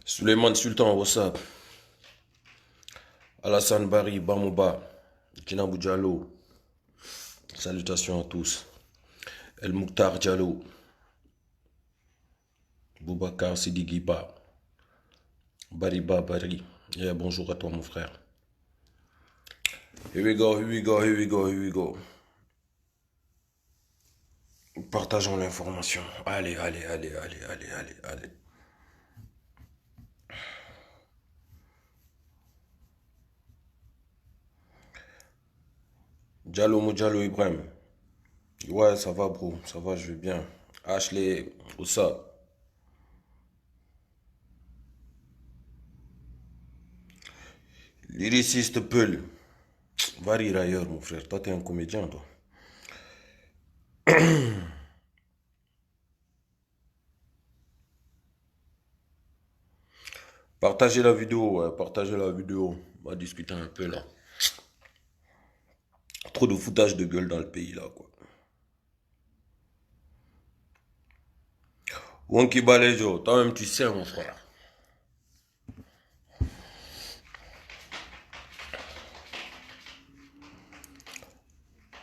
Suleiman Sultan, what's up? Alassane Bari, Bamouba, Kinabou Diallo, salutations à tous. El Mouktar Diallo, Boubacar Sidigiba, Bariba Bari. Yeah, bonjour à toi mon frère. Here we go, here we go, here we go, here we go. Partageons l'information. Allez, allez, allez, allez, allez, allez, allez. Diallo Moudjalo Ibrahim. Ouais, ça va, bro. Ça va, je vais bien. Ashley, où ça? Lyriciste Peul. Va rire ailleurs, mon frère. Toi, t'es un comédien, toi. Partagez la vidéo, ouais, partagez la vidéo. On va discuter un peu, là. Trop de foutage de gueule dans le pays, là, quoi. Wonky Balejo, toi-même, tu sais, mon frère.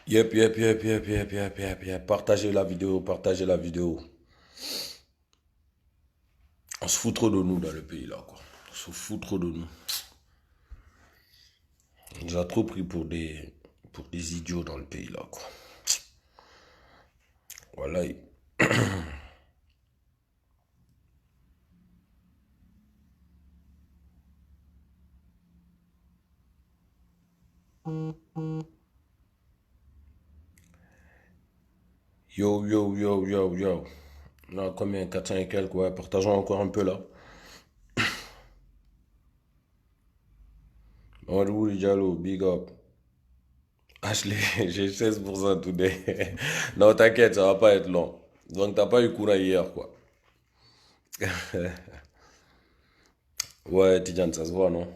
Yep, yep, yep, yep, yep, yep, yep, yep. Partagez la vidéo, partagez la vidéo. On se fout trop de nous dans le pays, là, quoi. On se fout trop de nous. On nous a trop pris pour des idiots dans le pays, là, quoi. Voilà. Yo, yo, yo, yo, yo. Là, combien? 400 et quelques, ouais. Partageons encore un peu, là. Mamadou Diallo, big up. Ashley, j'ai 16% today. Non, t'inquiète, ça va pas être long. Donc, t'as pas eu courant hier, quoi. Ouais, Tidjane, ça se voit, non?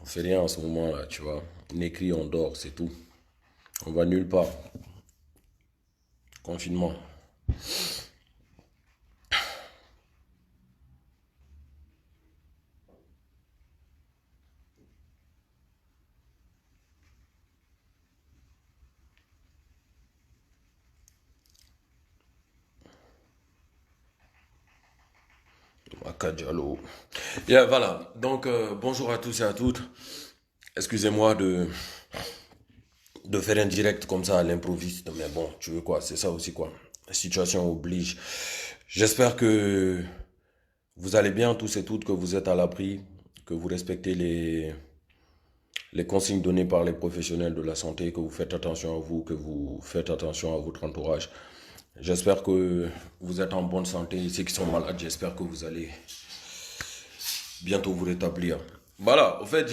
On fait rien en ce moment, là, tu vois. On écrit, on dort, c'est tout. On va nulle part. Confinement. Maka Diallo. Yeah, voilà. Donc, bonjour à tous et à toutes. Excusez-moi de faire un direct comme ça à l'improviste. Mais bon, tu veux quoi? C'est ça aussi, quoi. La situation oblige. J'espère que vous allez bien tous et toutes, que vous êtes à l'abri, que vous respectez les consignes données par les professionnels de la santé, que vous faites attention à vous, que vous faites attention à votre entourage. J'espère que vous êtes en bonne santé. Ceux qui sont malades, j'espère que vous allez bientôt vous rétablir. Voilà, au fait,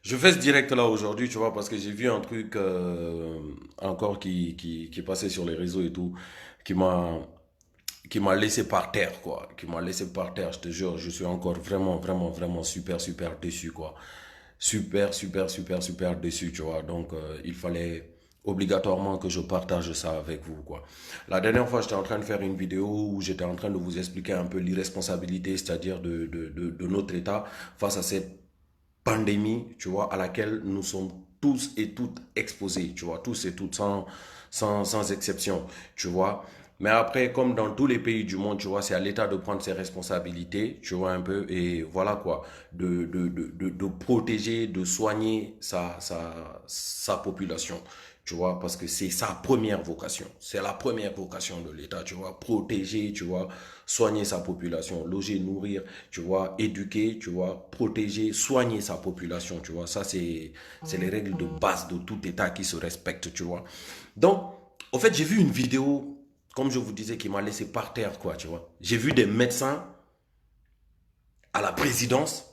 je fais ce direct là aujourd'hui, tu vois, parce que j'ai vu un truc encore qui passait sur les réseaux et tout, qui m'a qui m'a laissé par terre, quoi. Qui m'a laissé par terre, je te jure, je suis encore vraiment, vraiment, vraiment super, super déçu, quoi. Super, super, super, super déçu, tu vois. Donc, il fallait obligatoirement que je partage ça avec vous, quoi. La dernière fois, j'étais en train de faire une vidéo où j'étais en train de vous expliquer un peu l'irresponsabilité, c'est-à-dire de notre État face à cette pandémie, tu vois, à laquelle nous sommes tous et toutes exposés, tu vois, tous et toutes, sans exception, tu vois. Mais après, comme dans tous les pays du monde, tu vois, c'est à l'État de prendre ses responsabilités, tu vois, un peu, et voilà quoi, de protéger, de soigner sa population, tu vois, parce que c'est sa première vocation. C'est la première vocation de l'État, tu vois, protéger, tu vois, soigner sa population, loger, nourrir, tu vois, éduquer, tu vois, protéger, soigner sa population, tu vois. Ça, c'est les règles de base de tout État qui se respecte, tu vois. Donc, en fait, j'ai vu une vidéo, comme je vous disais, qui m'a laissé par terre, quoi, tu vois. J'ai vu des médecins à la présidence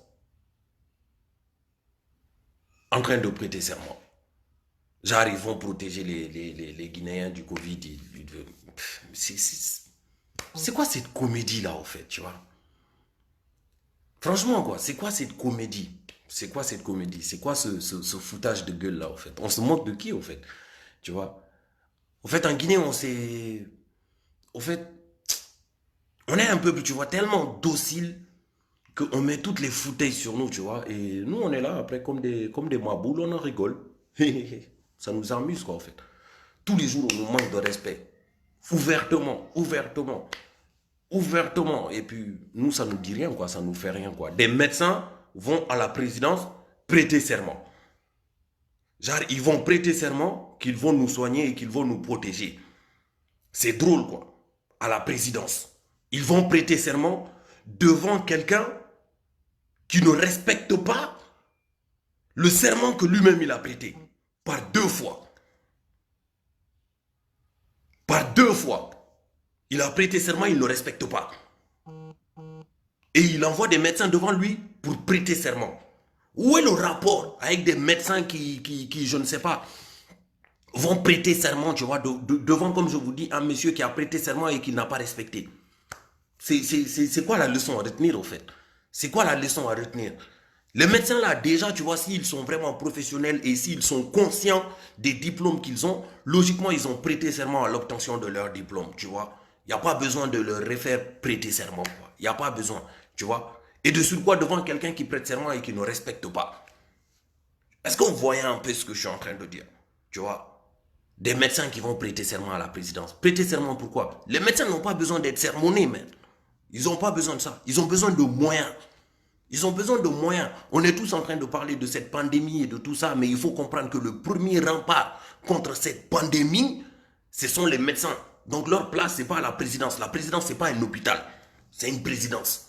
en train de prêter serment. Genre, ils vont protéger les Guinéens du Covid. C'est quoi cette comédie-là, en fait, tu vois? Franchement, quoi, c'est quoi cette comédie? C'est quoi cette comédie? C'est quoi ce foutage de gueule-là, en fait? On se moque de qui, en fait? Tu vois? En fait, en Guinée, on s'est... En fait, on est un peu, tu vois, tellement docile qu'on met toutes les foutaises sur nous, tu vois. Et nous, on est là, après, comme des maboules, on en rigole. Ça nous amuse, quoi, en fait. Tous les jours, on nous manque de respect. Ouvertement, ouvertement, ouvertement. Et puis, nous, ça ne nous dit rien, quoi. Ça ne nous fait rien, quoi. Des médecins vont à la présidence prêter serment. Genre, ils vont prêter serment qu'ils vont nous soigner et qu'ils vont nous protéger. C'est drôle, quoi. À la présidence. Ils vont prêter serment devant quelqu'un qui ne respecte pas le serment que lui-même il a prêté. Par deux fois. Par deux fois. Il a prêté serment, il ne le respecte pas. Et il envoie des médecins devant lui pour prêter serment. Où est le rapport avec des médecins qui, je ne sais pas, vont prêter serment, tu vois, devant, comme je vous dis, un monsieur qui a prêté serment et qui n'a pas respecté? C'est quoi la leçon à retenir, au fait? C'est quoi la leçon à retenir? Les médecins, là, déjà, tu vois, s'ils sont vraiment professionnels et s'ils sont conscients des diplômes qu'ils ont, logiquement, ils ont prêté serment à l'obtention de leur diplôme, tu vois. Il n'y a pas besoin de leur refaire prêter serment, quoi. Il n'y a pas besoin, tu vois. Et de sur quoi devant quelqu'un qui prête serment et qui ne respecte pas. Est-ce qu'on voyait un peu ce que je suis en train de dire? Tu vois? Des médecins qui vont prêter serment à la présidence. Prêter serment pourquoi? Les médecins n'ont pas besoin d'être sermonnés, mais ils n'ont pas besoin de ça. Ils ont besoin de moyens. Ils ont besoin de moyens. On est tous en train de parler de cette pandémie et de tout ça, mais il faut comprendre que le premier rempart contre cette pandémie, ce sont les médecins. Donc leur place, ce n'est pas la présidence. La présidence, ce n'est pas un hôpital. C'est une présidence.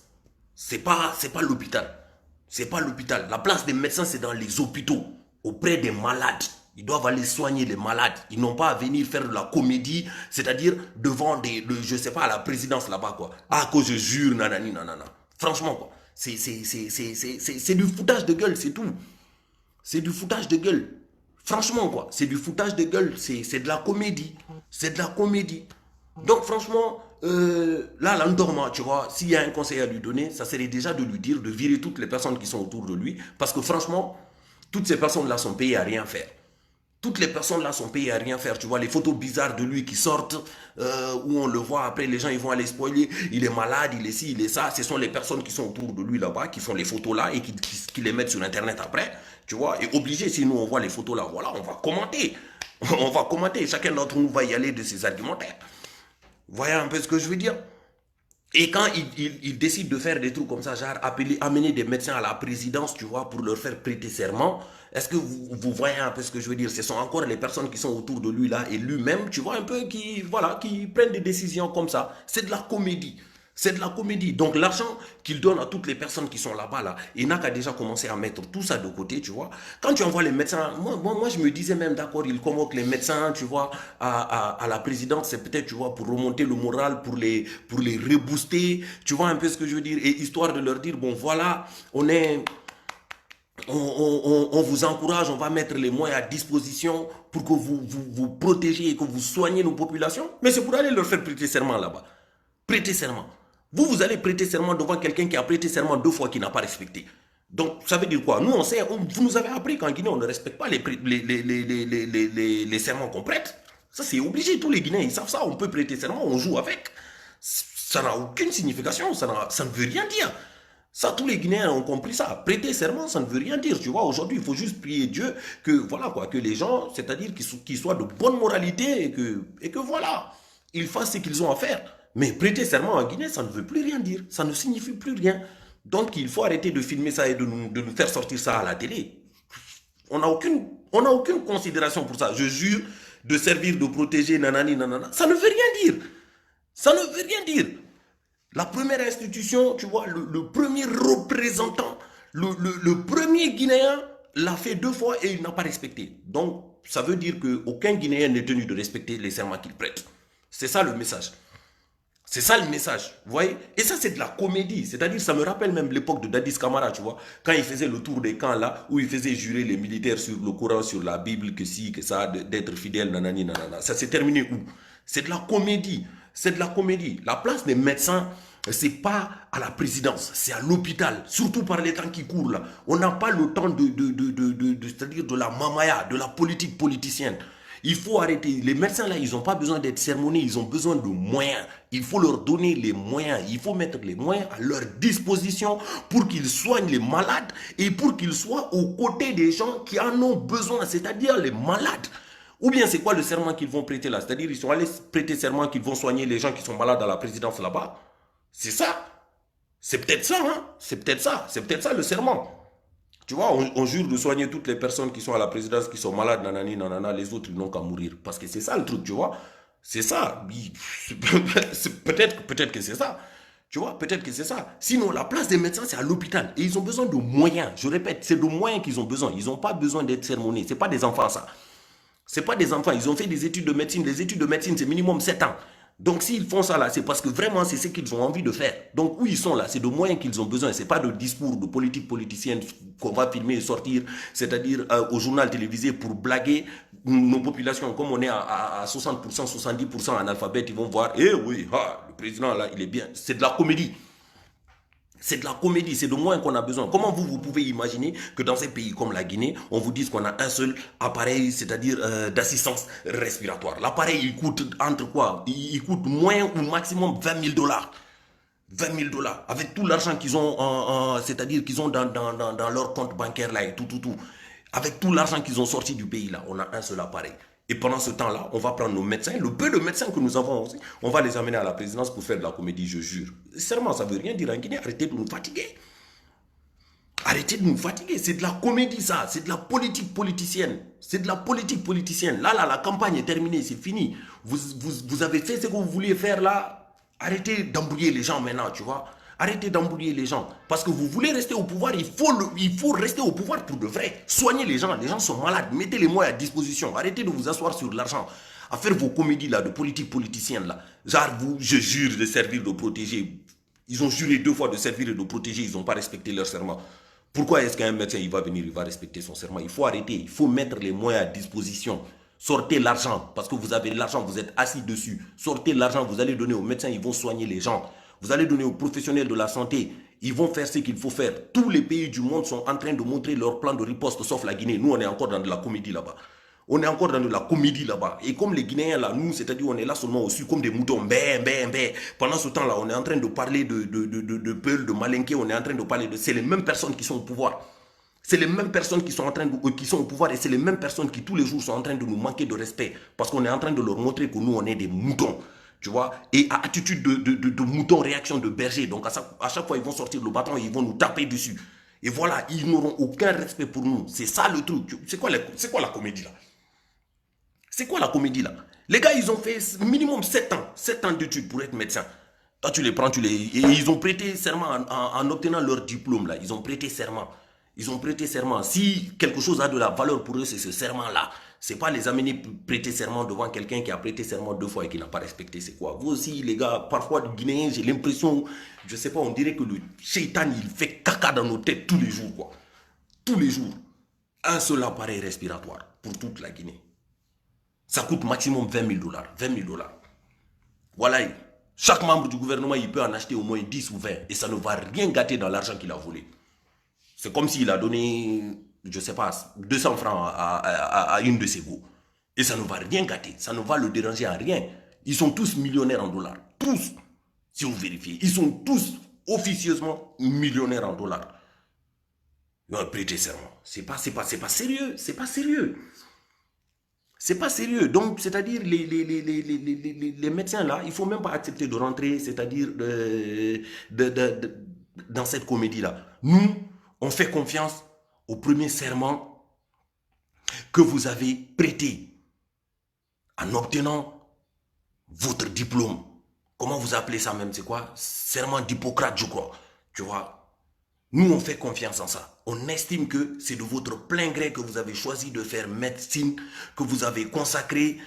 C'est pas l'hôpital. C'est pas l'hôpital. La place des médecins, c'est dans les hôpitaux, auprès des malades. Ils doivent aller soigner les malades. Ils n'ont pas à venir faire de la comédie, c'est-à-dire devant je sais pas, la présidence là-bas, quoi. Ah, que je jure, nanani, nanana. Franchement, quoi. C'est du foutage de gueule, c'est tout. C'est du foutage de gueule. Franchement, quoi. C'est du foutage de gueule. C'est de la comédie. C'est de la comédie. Donc, franchement, là, l'endormant, tu vois, s'il y a un conseil à lui donner, ça serait déjà de lui dire de virer toutes les personnes qui sont autour de lui. Parce que, franchement, toutes ces personnes-là sont payées à rien faire. Toutes les personnes là sont payées à rien faire. Tu vois, les photos bizarres de lui qui sortent, où on le voit, après les gens ils vont aller spoiler, il est malade, il est ci, il est ça. Ce sont les personnes qui sont autour de lui là-bas, qui font les photos là et qui les mettent sur Internet après. Tu vois, et obligé, si nous on voit les photos là, voilà, on va commenter. On va commenter, chacun d'entre nous va y aller de ses argumentaires. Vous voyez un peu ce que je veux dire? Et quand il décide de faire des trucs comme ça, genre amener des médecins à la présidence, tu vois, pour leur faire prêter serment, est-ce que vous voyez un peu ce que je veux dire? Ce sont encore les personnes qui sont autour de lui là et lui-même, tu vois, un peu qui prennent des décisions comme ça. C'est de la comédie. C'est de la comédie. Donc l'argent qu'il donne à toutes les personnes qui sont là-bas, là, il n'a qu'à déjà commencer à mettre tout ça de côté, tu vois. Quand tu envoies les médecins, moi je me disais même, d'accord, il convoque les médecins, tu vois, à la présidence, c'est peut-être, tu vois, pour remonter le moral, pour les rebooster, tu vois un peu ce que je veux dire, et histoire de leur dire, bon voilà, on vous encourage, on va mettre les moyens à disposition pour que vous protégez et que vous soignez nos populations. Mais c'est pour aller leur faire prêter serment là-bas. Prêter serment. Vous allez prêter serment devant quelqu'un qui a prêté serment deux fois qui n'a pas respecté. Donc, ça veut dire quoi? Nous, on sait, vous nous avez appris qu'en Guinée, on ne respecte pas les serments qu'on prête. Ça, c'est obligé. Tous les Guinéens, ils savent ça. On peut prêter serment, on joue avec. Ça n'a aucune signification. Ça ne veut rien dire. Ça, tous les Guinéens ont compris ça. Prêter serment, ça ne veut rien dire. Tu vois, aujourd'hui, il faut juste prier Dieu que, voilà quoi, que les gens, c'est-à-dire qu'ils soient de bonne moralité et que voilà, ils fassent ce qu'ils ont à faire. Mais prêter serment en Guinée, ça ne veut plus rien dire. Ça ne signifie plus rien. Donc, il faut arrêter de filmer ça et de nous faire sortir ça à la télé. On n'a aucune On n'a aucune considération pour ça. Je jure de servir, de protéger, nanani, nanana. Ça ne veut rien dire. Ça ne veut rien dire. La première institution, tu vois, le premier représentant, le premier Guinéen l'a fait 2 fois et il n'a pas respecté. Donc, ça veut dire qu'aucun Guinéen n'est tenu de respecter les serments qu'il prête. C'est ça le message. C'est ça le message, vous voyez. Et ça, c'est de la comédie. C'est-à-dire, ça me rappelle même l'époque de Dadis Camara, tu vois. Quand il faisait le tour des camps, là, où il faisait jurer les militaires sur le Coran, sur la Bible, que si, que ça, d'être fidèle, nanani, nanana. Ça s'est terminé où? C'est de la comédie. C'est de la comédie. La place des médecins, c'est pas à la présidence, c'est à l'hôpital. Surtout par les temps qui courent, là. On n'a pas le temps c'est-à-dire de la mamaya, de la politique politicienne. Il faut arrêter. Les médecins, là, ils n'ont pas besoin d'être sermonnés, ils ont besoin de moyens. Il faut leur donner les moyens. Il faut mettre les moyens à leur disposition pour qu'ils soignent les malades et pour qu'ils soient aux côtés des gens qui en ont besoin, c'est-à-dire les malades. Ou bien c'est quoi le serment qu'ils vont prêter là? C'est-à-dire ils sont allés prêter serment qu'ils vont soigner les gens qui sont malades à la présidence là-bas. C'est ça. C'est peut-être ça, hein? C'est peut-être ça. C'est peut-être ça le serment. Tu vois, on jure de soigner toutes les personnes qui sont à la présidence, qui sont malades, nanani, nanana, les autres, ils n'ont qu'à mourir. Parce que c'est ça le truc, tu vois. C'est ça. Peut-être que c'est ça. Tu vois, peut-être que c'est ça. Sinon, la place des médecins, c'est à l'hôpital. Et ils ont besoin de moyens. Je répète, c'est de moyens qu'ils ont besoin. Ils n'ont pas besoin d'être sermonnés. Ce n'est pas des enfants, ça. Ce n'est pas des enfants. Ils ont fait des études de médecine. Les études de médecine, c'est minimum 7 ans. Donc, s'ils font ça là, c'est parce que vraiment, c'est ce qu'ils ont envie de faire. Donc, où ils sont là, c'est de moyens qu'ils ont besoin. Ce n'est pas de discours de politique politicienne qu'on va filmer et sortir, c'est-à-dire au journal télévisé pour blaguer nos populations. Comme on est à 60%, 70% analphabètes, ils vont voir, eh oui, le président là, il est bien. C'est de la comédie. C'est de la comédie, c'est de moins qu'on a besoin. Comment vous pouvez imaginer que dans un pays comme la Guinée, on vous dise qu'on a un seul appareil, c'est-à-dire d'assistance respiratoire. L'appareil, il coûte entre quoi? Il coûte moins ou maximum 20 000 dollars. 20 000 dollars. Avec tout l'argent qu'ils ont, c'est-à-dire qu'ils ont dans leur compte bancaire là et tout. Avec tout l'argent qu'ils ont sorti du pays là, on a un seul appareil. Et pendant ce temps-là, on va prendre nos médecins, le peu de médecins que nous avons aussi, on va les amener à la présidence pour faire de la comédie, je jure. Seulement, ça ne veut rien dire en Guinée. Arrêtez de nous fatiguer. Arrêtez de nous fatiguer. C'est de la comédie, ça. C'est de la politique politicienne. C'est de la politique politicienne. Là, la campagne est terminée, c'est fini. Vous avez fait ce que vous vouliez faire là. Arrêtez d'embrouiller les gens maintenant, tu vois. Arrêtez d'embrouiller les gens. Parce que vous voulez rester au pouvoir, il faut rester au pouvoir pour de vrai. Soignez les gens sont malades. Mettez les moyens à disposition. Arrêtez de vous asseoir sur l'argent. À faire vos comédies là, de politique politicienne là. Genre, je jure de servir, de protéger. Ils ont juré 2 fois de servir et de protéger, ils n'ont pas respecté leur serment. Pourquoi est-ce qu'un médecin il va venir, il va respecter son serment? Il faut arrêter, il faut mettre les moyens à disposition. Sortez l'argent, parce que vous avez l'argent, vous êtes assis dessus. Sortez l'argent, vous allez donner aux médecins, ils vont soigner les gens. Vous allez donner aux professionnels de la santé, ils vont faire ce qu'il faut faire. Tous les pays du monde sont en train de montrer leur plan de riposte, sauf la Guinée. Nous, on est encore dans de la comédie là-bas. On est encore dans de la comédie là-bas. Et comme les Guinéens là, nous, c'est-à-dire on est là seulement au sud comme des moutons. Pendant ce temps-là, on est en train de parler de Peul, de Malinké, on est en train de parler de... C'est les mêmes personnes qui sont au pouvoir. C'est les mêmes personnes qui sont, qui sont au pouvoir et c'est les mêmes personnes qui tous les jours sont en train de nous manquer de respect. Parce qu'on est en train de leur montrer que nous, on est des moutons. Tu vois, et à attitude de mouton, réaction de berger. Donc à chaque fois, ils vont sortir le bâton et ils vont nous taper dessus. Et voilà, ils n'auront aucun respect pour nous. C'est ça le truc. C'est quoi la comédie là? C'est quoi la comédie là? Les gars, ils ont fait minimum 7 ans. 7 ans d'études pour être médecin. Toi, tu les prends, et ils ont prêté serment en obtenant leur diplôme là. Ils ont prêté serment. Ils ont prêté serment. Si quelque chose a de la valeur pour eux, c'est ce serment-là. C'est pas les amener prêter serment devant quelqu'un qui a prêté serment 2 fois et qui n'a pas respecté. C'est quoi? Vous aussi, les gars, parfois, les Guinéens, j'ai l'impression, je sais pas, on dirait que le shaitan, il fait caca dans nos têtes tous les jours, quoi. Tous les jours. Un seul appareil respiratoire pour toute la Guinée. Ça coûte maximum 20 000 dollars. 20 000 dollars. Voilà. Chaque membre du gouvernement, il peut en acheter au moins 10 ou 20. Et ça ne va rien gâter dans l'argent qu'il a volé. C'est comme s'il a donné, je ne sais pas, 200 francs à une de ses go. Et ça ne va rien gâter. Ça ne va le déranger à rien. Ils sont tous millionnaires en dollars. Tous. Si vous vérifiez. Ils sont tous officieusement millionnaires en dollars. Ils ont prêté serment. C'est pas sérieux. C'est pas sérieux. C'est pas sérieux. Donc, c'est-à-dire, les médecins là, il ne faut même pas accepter de rentrer, c'est-à-dire dans cette comédie-là. Nous, on fait confiance au premier serment que vous avez prêté en obtenant votre diplôme. Comment vous appelez ça même? C'est quoi? Serment d'Hippocrate, je crois. Tu vois? Nous, on fait confiance en ça. On estime que c'est de votre plein gré que vous avez choisi de faire médecine, que vous avez consacré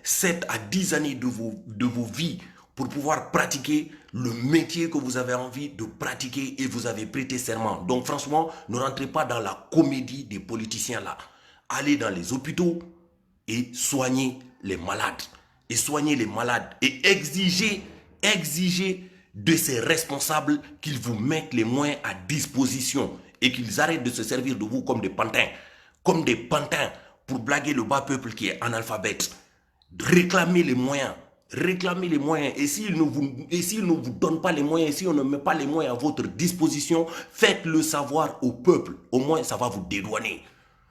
7 à 10 années de vos vies pour pouvoir pratiquer le métier que vous avez envie de pratiquer et vous avez prêté serment. Donc franchement, ne rentrez pas dans la comédie des politiciens là. Allez dans les hôpitaux et soignez les malades. Et soignez les malades et exigez de ces responsables qu'ils vous mettent les moyens à disposition et qu'ils arrêtent de se servir de vous comme des pantins pour blaguer le bas peuple qui est analphabète. Réclamez les moyens. Et s'ils ne vous donnent pas les moyens, si on ne met pas les moyens à votre disposition, faites-le savoir au peuple. Au moins, ça va vous dédouaner.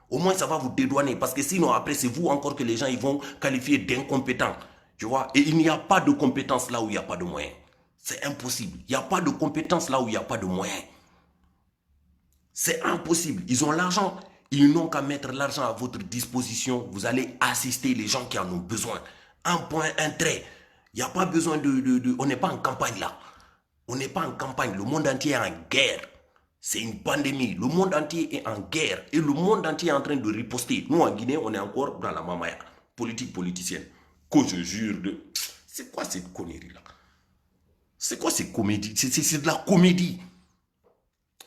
Au moins, ça va vous dédouaner. Parce que sinon, après, c'est vous encore que les gens ils vont qualifier d'incompétents. Tu vois? Et il n'y a pas de compétence là où il n'y a pas de moyens. C'est impossible. Il n'y a pas de compétence là où il n'y a pas de moyens. C'est impossible. Ils ont l'argent. Ils n'ont qu'à mettre l'argent à votre disposition. Vous allez assister les gens qui en ont besoin. Un point, un trait. Il n'y a pas besoin de... On n'est pas en campagne là. On n'est pas en campagne. Le monde entier est en guerre. C'est une pandémie. Le monde entier est en guerre. Et le monde entier est en train de riposter. Nous, en Guinée, on est encore dans la mamaya. Politique politicienne. Que je jure de... C'est quoi cette connerie-là? C'est quoi cette comédie? C'est de la comédie.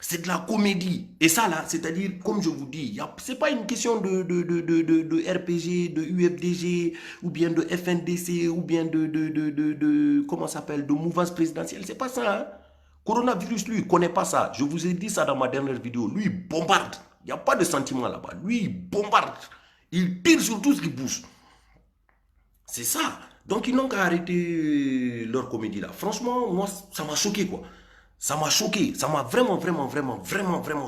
C'est de la comédie. Et ça, là, c'est-à-dire, comme je vous dis, ce n'est pas une question de RPG, de UFDG, ou bien de FNDC, ou bien comment ça s'appelle, de mouvance présidentielle. C'est pas ça, hein? Coronavirus, lui, il ne connaît pas ça. Je vous ai dit ça dans ma dernière vidéo. Lui, il bombarde. Il n'y a pas de sentiment là-bas. Lui, il bombarde. Il tire sur tout ce qui bouge. C'est ça. Donc, ils n'ont qu'à arrêter leur comédie là. Franchement, moi, ça m'a choqué, quoi. Ça m'a choqué. Ça m'a vraiment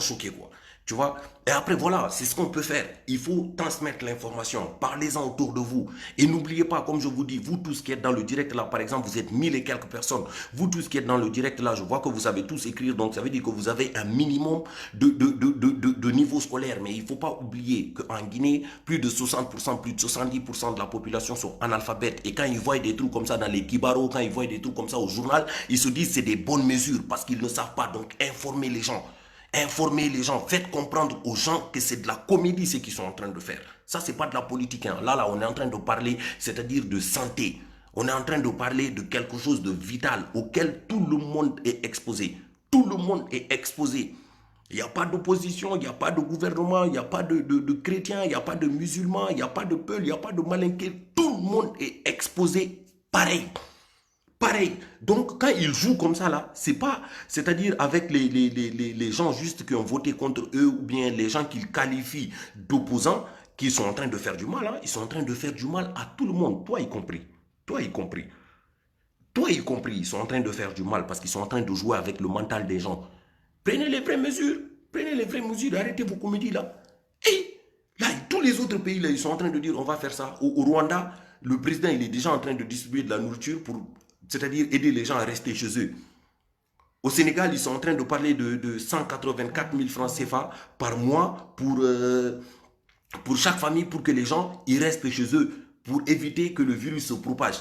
choqué, quoi. Tu vois? Et après, voilà, c'est ce qu'on peut faire. Il faut transmettre l'information. Parlez-en autour de vous. Et n'oubliez pas, comme je vous dis, vous tous qui êtes dans le direct là, par exemple, vous êtes 1000 et quelques personnes. Vous tous qui êtes dans le direct là, je vois que vous savez tous écrire. Donc, ça veut dire que vous avez un minimum de niveau scolaire. Mais il ne faut pas oublier qu'en Guinée, plus de 60%, plus de 70% de la population sont analphabètes. Et quand ils voient des trucs comme ça dans les kibaros, quand ils voient des trucs comme ça au journal, ils se disent que c'est des bonnes mesures parce qu'ils ne savent pas. Donc, informez les gens. Informez les gens, faites comprendre aux gens que c'est de la comédie ce qu'ils sont en train de faire. Ça, c'est pas de la politique. Hein. Là, on est en train de parler, c'est-à-dire de santé. On est en train de parler de quelque chose de vital auquel tout le monde est exposé. Tout le monde est exposé. Il n'y a pas d'opposition, il n'y a pas de gouvernement, il n'y a pas de chrétiens, il n'y a pas de musulmans, il n'y a pas de peuple, il n'y a pas de malinqués. Tout le monde est exposé pareil. Pareil. Donc, quand ils jouent comme ça, là, c'est pas, c'est-à-dire avec les gens juste qui ont voté contre eux ou bien les gens qu'ils qualifient d'opposants qui sont en train de faire du mal. Hein. Ils sont en train de faire du mal à tout le monde, toi y compris. Toi y compris. Toi y compris. Ils sont en train de faire du mal parce qu'ils sont en train de jouer avec le mental des gens. Prenez les vraies mesures. Prenez les vraies mesures. Arrêtez vos comédies, là. Et là, tous les autres pays, là, ils sont en train de dire on va faire ça. Au Rwanda, le président, il est déjà en train de distribuer de la nourriture pour... c'est-à-dire aider les gens à rester chez eux. Au Sénégal, ils sont en train de parler de 184 000 francs CFA par mois pour chaque famille, pour que les gens ils restent chez eux, pour éviter que le virus se propage.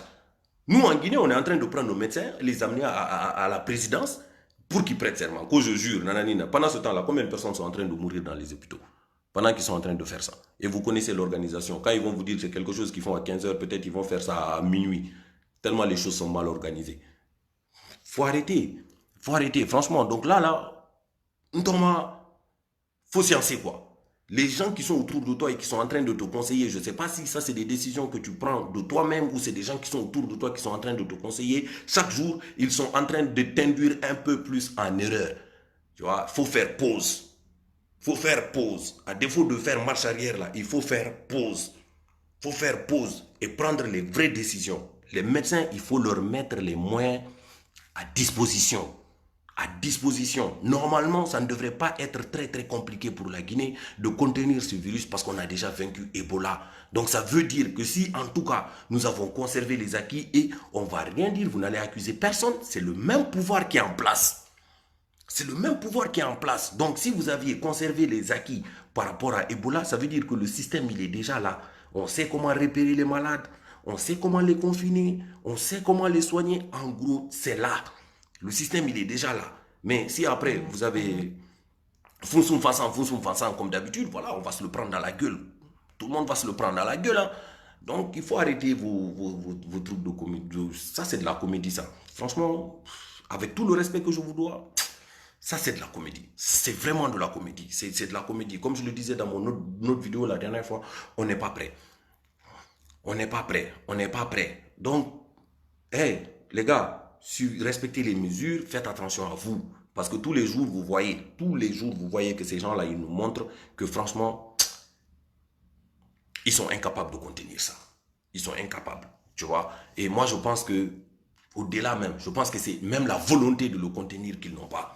Nous, en Guinée, on est en train de prendre nos médecins, les amener à la présidence pour qu'ils prêtent serment. Que je jure, nananina. Pendant ce temps-là, combien de personnes sont en train de mourir dans les hôpitaux? Pendant qu'ils sont en train de faire ça. Et vous connaissez l'organisation. Quand ils vont vous dire que c'est quelque chose qu'ils font à 15 h, peut-être ils vont faire ça à minuit. Tellement les choses sont mal organisées. Faut arrêter. Faut arrêter. Franchement, donc là, faut sciencer quoi. Les gens qui sont autour de toi et qui sont en train de te conseiller, je ne sais pas si ça c'est des décisions que tu prends de toi-même ou c'est des gens qui sont autour de toi qui sont en train de te conseiller. Chaque jour, ils sont en train de t'induire un peu plus en erreur. Tu vois, faut faire pause. Faut faire pause. À défaut de faire marche arrière là, il faut faire pause. Faut faire pause et prendre les vraies décisions. Les médecins, il faut leur mettre les moyens à disposition. À disposition. Normalement, ça ne devrait pas être très très compliqué pour la Guinée de contenir ce virus parce qu'on a déjà vaincu Ebola. Donc ça veut dire que si en tout cas nous avons conservé les acquis et on ne va rien dire, vous n'allez accuser personne, c'est le même pouvoir qui est en place. C'est le même pouvoir qui est en place. Donc si vous aviez conservé les acquis par rapport à Ebola, ça veut dire que le système, il est déjà là. On sait comment repérer les malades, on sait comment les confiner, on sait comment les soigner. En gros, c'est là. Le système, il est déjà là. Mais si après, vous avez foussoum façon, comme d'habitude, voilà, on va se le prendre dans la gueule. Tout le monde va se le prendre dans la gueule. Hein. Donc, il faut arrêter vos trucs de comédie. Ça, c'est de la comédie, ça. Franchement, avec tout le respect que je vous dois, ça, c'est de la comédie. C'est vraiment de la comédie. C'est de la comédie. Comme je le disais dans mon autre vidéo la dernière fois, on n'est pas prêt. On n'est pas prêt. On n'est pas prêt. Donc, hey, les gars, respectez les mesures, faites attention à vous. Parce que tous les jours, vous voyez que ces gens-là, ils nous montrent que franchement, ils sont incapables de contenir ça. Ils sont incapables, tu vois. Et moi, je pense que, au-delà même, je pense que c'est même la volonté de le contenir qu'ils n'ont pas.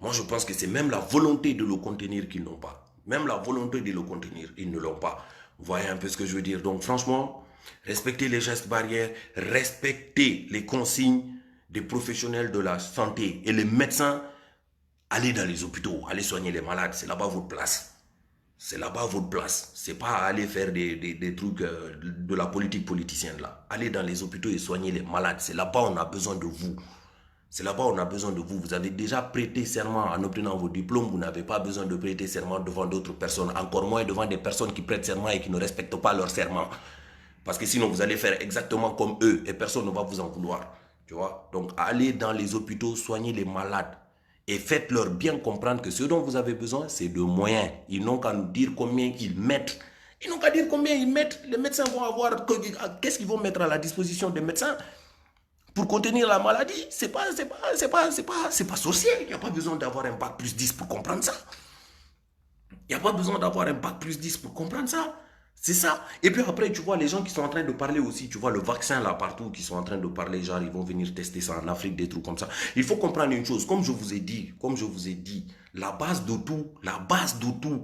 Moi, je pense que c'est même la volonté de le contenir qu'ils n'ont pas. Même la volonté de le contenir, ils ne l'ont pas. Vous voyez un peu ce que je veux dire. Donc, franchement, respectez les gestes barrières, respectez les consignes des professionnels de la santé et les médecins. Allez dans les hôpitaux, allez soigner les malades. C'est là-bas votre place. C'est là-bas votre place. C'est pas aller faire des trucs de la politique politicienne là. Allez dans les hôpitaux et soigner les malades. C'est là-bas on a besoin de vous. C'est là-bas on a besoin de vous. Vous avez déjà prêté serment en obtenant vos diplômes. Vous n'avez pas besoin de prêter serment devant d'autres personnes. Encore moins devant des personnes qui prêtent serment et qui ne respectent pas leur serment. Parce que sinon vous allez faire exactement comme eux et personne ne va vous en vouloir. Tu vois? Donc allez dans les hôpitaux, soignez les malades. Et faites-leur bien comprendre que ce dont vous avez besoin, c'est de moyens. Ils n'ont qu'à nous dire combien ils mettent. Ils n'ont qu'à dire combien ils mettent. Les médecins vont avoir... Qu'est-ce qu'ils vont mettre à la disposition des médecins pour contenir la maladie? C'est pas sorcier. Il n'y a pas besoin d'avoir un bac plus 10 pour comprendre ça. Il n'y a pas besoin d'avoir un bac plus 10 pour comprendre ça. C'est ça. Et puis après, tu vois, les gens qui sont en train de parler aussi, tu vois, le vaccin là partout, qui sont en train de parler, genre, ils vont venir tester ça en Afrique, des trucs comme ça. Il faut comprendre une chose, comme je vous ai dit, la base de tout,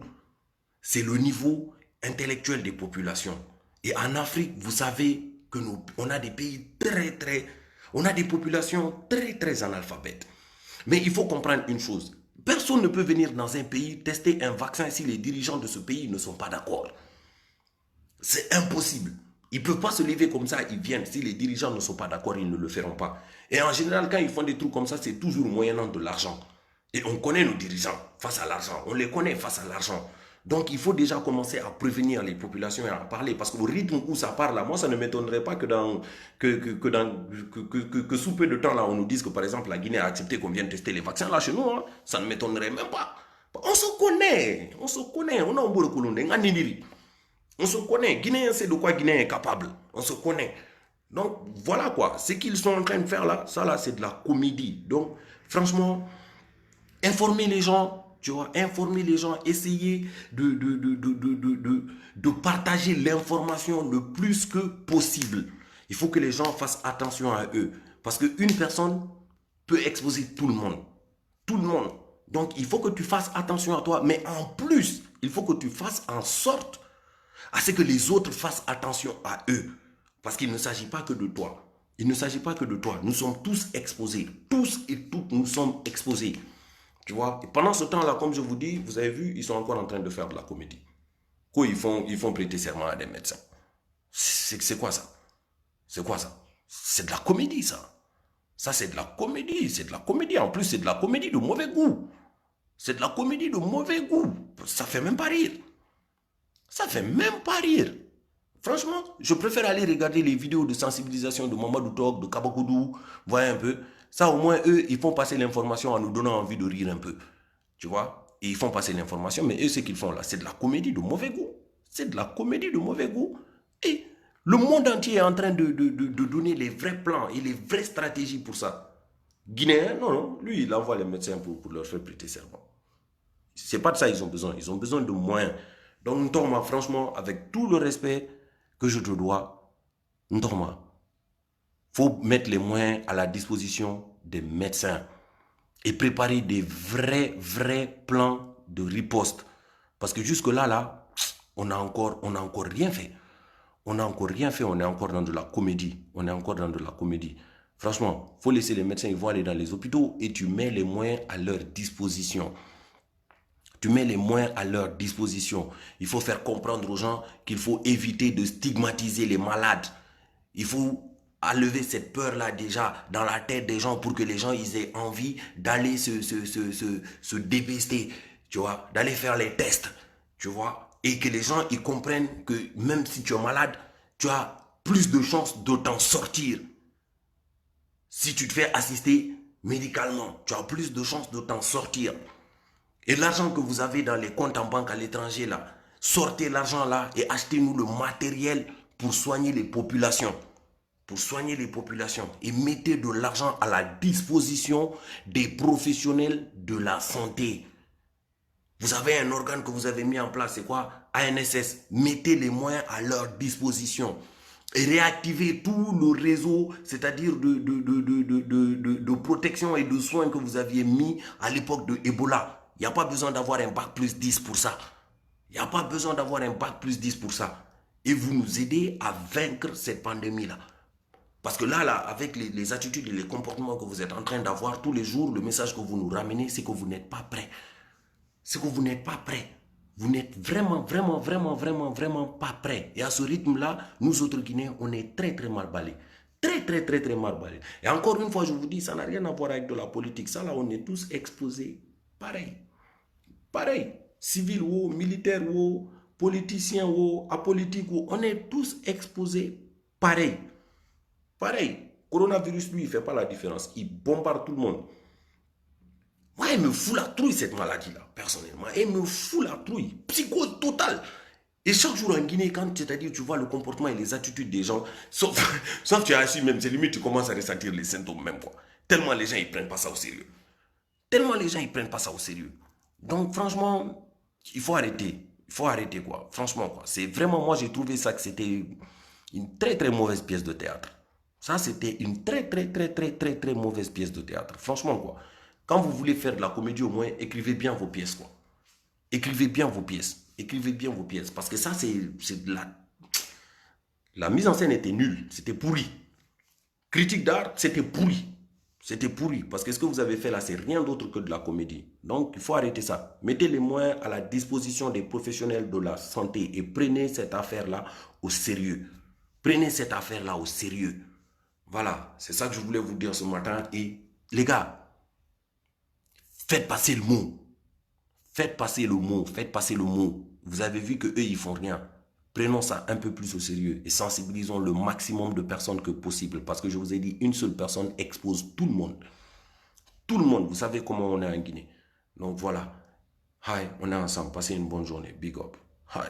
c'est le niveau intellectuel des populations. Et en Afrique, vous savez que on a des pays on a des populations très analphabètes. Mais il faut comprendre une chose, personne ne peut venir dans un pays tester un vaccin si les dirigeants de ce pays ne sont pas d'accord. C'est impossible. Ils ne peuvent pas se lever comme ça, ils viennent. Si les dirigeants ne sont pas d'accord, ils ne le feront pas. Et en général, quand ils font des trucs comme ça, c'est toujours moyennant de l'argent. Et on connaît nos dirigeants face à l'argent. On les connaît face à l'argent. Donc, il faut déjà commencer à prévenir les populations et à en parler. Parce qu'au rythme où ça part là, moi, ça ne m'étonnerait pas que sous peu de temps, là, on nous dise que, par exemple, la Guinée a accepté qu'on vienne tester les vaccins là chez nous. Hein. Ça ne m'étonnerait même pas. On se connaît. On a un beau le colonel. On se connaît. Guinéen, c'est de quoi Guinéen est capable. On se connaît. Donc, voilà quoi. Ce qu'ils sont en train de faire là, ça là, c'est de la comédie. Donc, franchement, informer les gens, tu vois, informer les gens, essayer de partager l'information le plus que possible. Il faut que les gens fassent attention à eux. Parce qu'une personne peut exposer tout le monde. Tout le monde. Donc, il faut que tu fasses attention à toi. Mais en plus, il faut que tu fasses en sorte à ce que les autres fassent attention à eux. Parce qu'il ne s'agit pas que de toi. Il ne s'agit pas que de toi. Nous sommes tous exposés. Tous et toutes, nous sommes exposés. Tu vois? Et pendant ce temps-là, comme je vous dis, vous avez vu, ils sont encore en train de faire de la comédie. Quoi, ils font prêter serment à des médecins. C'est quoi ça? C'est quoi ça? C'est de la comédie, ça. Ça, c'est de la comédie. C'est de la comédie. En plus, c'est de la comédie de mauvais goût. C'est de la comédie de mauvais goût. Ça fait même pas rire. Ça fait même pas rire. Franchement, je préfère aller regarder les vidéos de sensibilisation de Mamadou Tok, de Kabakoudou, voyez un peu. Ça, au moins, eux, ils font passer l'information en nous donnant envie de rire un peu. Tu vois? Et ils font passer l'information, mais eux, ce qu'ils font là, c'est de la comédie de mauvais goût. C'est de la comédie de mauvais goût. Et le monde entier est en train de donner les vrais plans et les vraies stratégies pour ça. Guinéen, non, lui, il envoie les médecins pour leur faire prêter serment. C'est pas de ça qu'ils ont besoin. Ils ont besoin de moyens. Donc, Ntorma, franchement, avec tout le respect que je te dois, Ntorma, il faut mettre les moyens à la disposition des médecins et préparer des vrais plans de riposte. Parce que jusque-là, on n'a encore rien fait. On n'a encore rien fait, on est encore dans de la comédie. Franchement, il faut laisser les médecins, ils vont aller dans les hôpitaux et tu mets les moyens à leur disposition. Tu mets les moyens à leur disposition. Il faut faire comprendre aux gens qu'il faut éviter de stigmatiser les malades. Il faut enlever cette peur-là déjà dans la tête des gens pour que les gens ils aient envie d'aller se dépester, tu vois, d'aller faire les tests, tu vois, et que les gens ils comprennent que même si tu es malade, tu as plus de chances de t'en sortir. Si tu te fais assister médicalement, tu as plus de chances de t'en sortir. Et l'argent que vous avez dans les comptes en banque à l'étranger, là, sortez l'argent là et achetez-nous le matériel pour soigner les populations. Pour soigner les populations. Et mettez de l'argent à la disposition des professionnels de la santé. Vous avez un organe que vous avez mis en place, c'est quoi? ANSS. Mettez les moyens à leur disposition. Et réactivez tout le réseau, c'est-à-dire de protection et de soins que vous aviez mis à l'époque de Ebola. Il n'y a pas besoin d'avoir un bac plus 10 pour ça. Il n'y a pas besoin d'avoir un bac plus 10 pour ça. Et vous nous aidez à vaincre cette pandémie-là. Parce que là, avec les attitudes et les comportements que vous êtes en train d'avoir tous les jours, le message que vous nous ramenez, c'est que vous n'êtes pas prêts. C'est que vous n'êtes pas prêts. Vous n'êtes vraiment pas prêts. Et à ce rythme-là, nous autres Guinéens, on est très mal balés. Très mal balés. Et encore une fois, je vous dis, ça n'a rien à voir avec de la politique. Ça, là, on est tous exposés pareil. Pareil. Civil ou militaire ou politicien ou apolitique ou on est tous exposés pareil. Pareil. Coronavirus, lui, il ne fait pas la différence. Il bombarde tout le monde. Moi, elle me fout la trouille, cette maladie-là, personnellement. Elle me fout la trouille. Psychose totale. Et chaque jour en Guinée, quand c'est-à-dire tu vois le comportement et les attitudes des gens, sauf tu es assis même, c'est limite, tu commences à ressentir les symptômes même, quoi. Tellement les gens, ils prennent pas ça au sérieux. Tellement les gens, ils prennent pas ça au sérieux. Donc, franchement, il faut arrêter. Il faut arrêter, quoi. Franchement, quoi. C'est vraiment, moi, j'ai trouvé ça que c'était une très mauvaise pièce de théâtre. Ça, c'était une très mauvaise pièce de théâtre. Franchement, quoi. Quand vous voulez faire de la comédie, au moins, écrivez bien vos pièces, quoi. Écrivez bien vos pièces. Écrivez bien vos pièces. Parce que ça, c'est de la... La mise en scène était nulle. C'était pourri. Critique d'art, c'était pourri. C'était pourri. Parce que ce que vous avez fait là, c'est rien d'autre que de la comédie. Donc, il faut arrêter ça. Mettez les moyens à la disposition des professionnels de la santé et prenez cette affaire-là au sérieux. Prenez cette affaire-là au sérieux. Voilà, c'est ça que je voulais vous dire ce matin. Et les gars, faites passer le mot. Faites passer le mot. Faites passer le mot. Vous avez vu qu'eux, ils font rien. Prenons ça un peu plus au sérieux et sensibilisons le maximum de personnes que possible. Parce que je vous ai dit, une seule personne expose tout le monde. Tout le monde, vous savez comment on est en Guinée. Donc voilà. Hi, on est ensemble. Passez une bonne journée. Big up. Hi.